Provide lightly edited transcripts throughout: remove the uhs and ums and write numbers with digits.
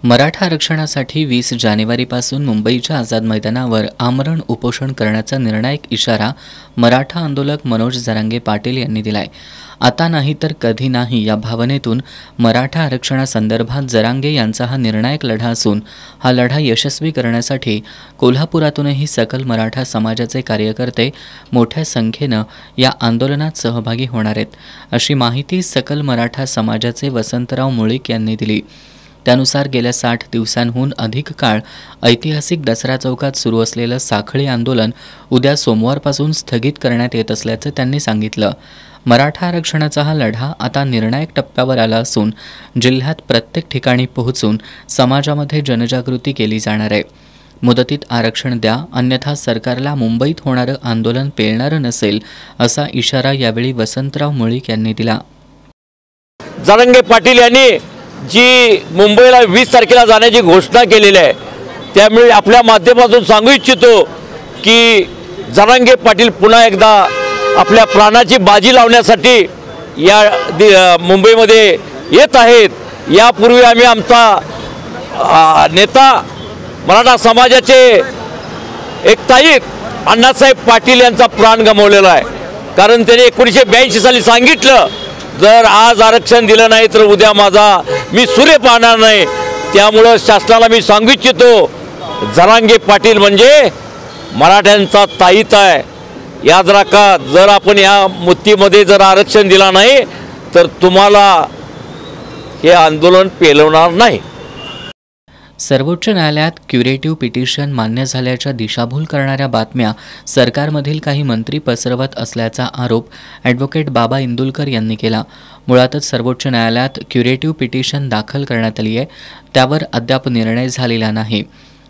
मराठा आरक्षणासाठी 20 जानेवारीपासून मुंबईच्या आझाद मैदानावर आमरण उपोषण करण्याचा निर्णायक इशारा मराठा आंदोलक मनोज जरांगे पाटील यांनी दिलाय। आता नाही तर कधी नाही या भावनेतून मराठा आरक्षणासंदर्भात जरांगे यांचा हा निर्णायक लढा असून हा लढा यशस्वी करण्यासाठी कोल्हापुरातूनही सकल मराठा समाजाचे कार्यकर्ते मोठ्या संख्येनं या आंदोलनात सहभागी होणार आहेत, अशी माहिती सकल मराठा समाजाचे वसंतराव मुळीक यांनी दिली। त्यानुसार गेल्या 60 दिवसांहून अधिक काळ ऐतिहासिक दसरा चौकात सुरू असलेलं साखळी आंदोलन उद्या सोमवारपासून स्थगित करण्यात येत असल्याचं त्यांनी सांगितलं। मराठा आरक्षणाचा हा लढा आता निर्णायक टप्प्यावर आला असून जिल्ह्यात प्रत्येक ठिकाणी पोहोचून समाजामध्ये जनजागृती केली जाणार आहे। मुदतीत आरक्षण द्या, अन्यथा सरकारला मुंबईत होणारं आंदोलन पेलणारं नसेल, असा इशारा यावेळी वसंतराव मुळीक यांनी दिला। जरांगे पाटील यांनी जी मुंबईला 20 तारखेला जाण्याची घोषणा केलेली आहे, त्यामुळे आपल्या माध्यमातून सांगू इच्छितो की जरांगे पाटील पुन्हा एकदा आपल्या प्राणाची बाजी लावण्यासाठी या मुंबईमध्ये येत आहेत। यापूर्वी आम्ही आमचा नेता मराठा समाजाचे एकताईत अण्णासाहेब पाटील यांचा प्राण गमावलेला आहे, कारण त्यांनी 1982 साली सांगितलं, जर आज आरक्षण दिलं नाही तर उद्या मी सूर्य पाहणार नाही। त्यामुळे शासनाला मी सांगू इच्छितो, जरांगे पाटील म्हणजे मराठ्यांचा ताईत आहे। याद राखा, जर आपण या मुत्तीमध्ये जर आरक्षण दिला नाही तर तुम्हाला हे आंदोलन पेलवणार नाही। सर्वोच्च न्यायालयात क्युरेटिव्ह पिटिशन मान्य झाल्याच्या दिशाभूल करणाऱ्या बातम्या सरकारमधील काही मंत्री पसरवत असल्याचा आरोप ॲडव्होकेट बाबा इंदुलकर यांनी केला। मुळातच सर्वोच्च न्यायालयात क्युरेटिव्ह पिटिशन दाखल करण्यात आली आहे, त्यावर अद्याप निर्णय झालेला नाही।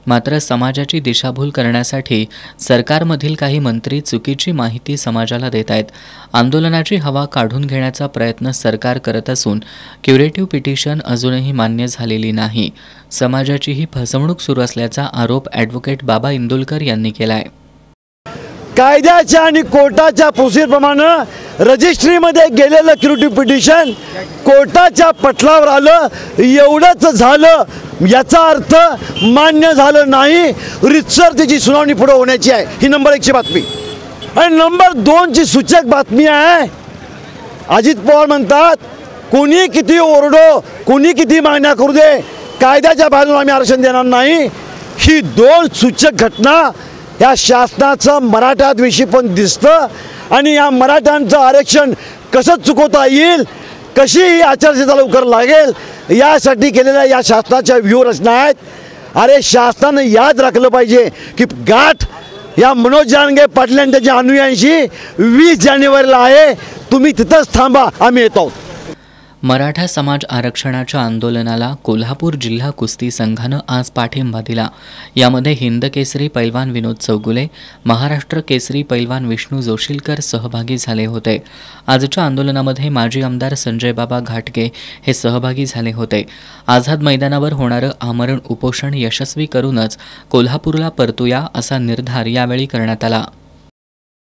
मात्र समाजाची दिशाभूल करण्यासाठी सरकारमधील काही मंत्री चुकीची माहिती समाजाला देत आहेत। आंदोलनाची हवा काढून घेण्याचा प्रयत्न सरकार करत असून क्युरेटिव्ह पिटिशन अजूनही मान्य झालेली नाही। समाजाची ही फसवणूक सुरू असल्याचा आरोप ॲडव्होकेट बाबा इंदुलकर यांनी केला आहे। कायद्याच्या आणि कोर्टाच्या प्रोसिजरप्रमाणे रजिस्ट्रीमध्ये गेलेलं क्युरेटिव्ह पिटिशन कोर्टाच्या पटलावर आलं, एवढंच झालं। याचा अर्थ मान्य झालं नाही, रितसर त्याची सुनावणी पुढे होण्याची आहे। ही नंबर 1ची बातमी। आणि नंबर 2ची सूचक बातमी आहे, अजित पवार म्हणतात कोणी किती ओरडो, कोणी किती मागण्या करू दे, कायद्याच्या बाहेरून आम्ही आरक्षण देणार नाही। ही 2 सूचक घटना या शासनाचं मराठ्याविषयी पण दिसतं आणि या मराठ्यांचं आरक्षण कसं चुकवता येईल, कशी ही आचारसंहिता लवकर लागेल, यासाठी केलेल्या या शासनाच्या व्यूहरचना आहेत। अरे शासनानं याद राखलं पाहिजे की गाठ या मनोज जरांगे पाटील यांच्या ज्या अनुयायांशी 20 जानेवारीला आहे, तुम्ही तिथंच थांबा, आम्ही येतो। मराठा समाज आरक्षणाच्या आंदोलनाला कोल्हापूर जिल्हा कुस्ती संघानं आज पाठिंबा दिला। यामध्ये हिंद केसरी पैलवान विनोद चौगुले, महाराष्ट्र केसरी पैलवान विष्णू जोशीलकर सहभागी झाले होते। आजच्या आंदोलनामध्ये माजी आमदार संजय बाबा घाटगे हे सहभागी झाले होते। आझाद मैदानावर होणारं आमरण उपोषण यशस्वी करूनच कोल्हापूरला परतूया असा निर्धार यावेळी करण्यात आला।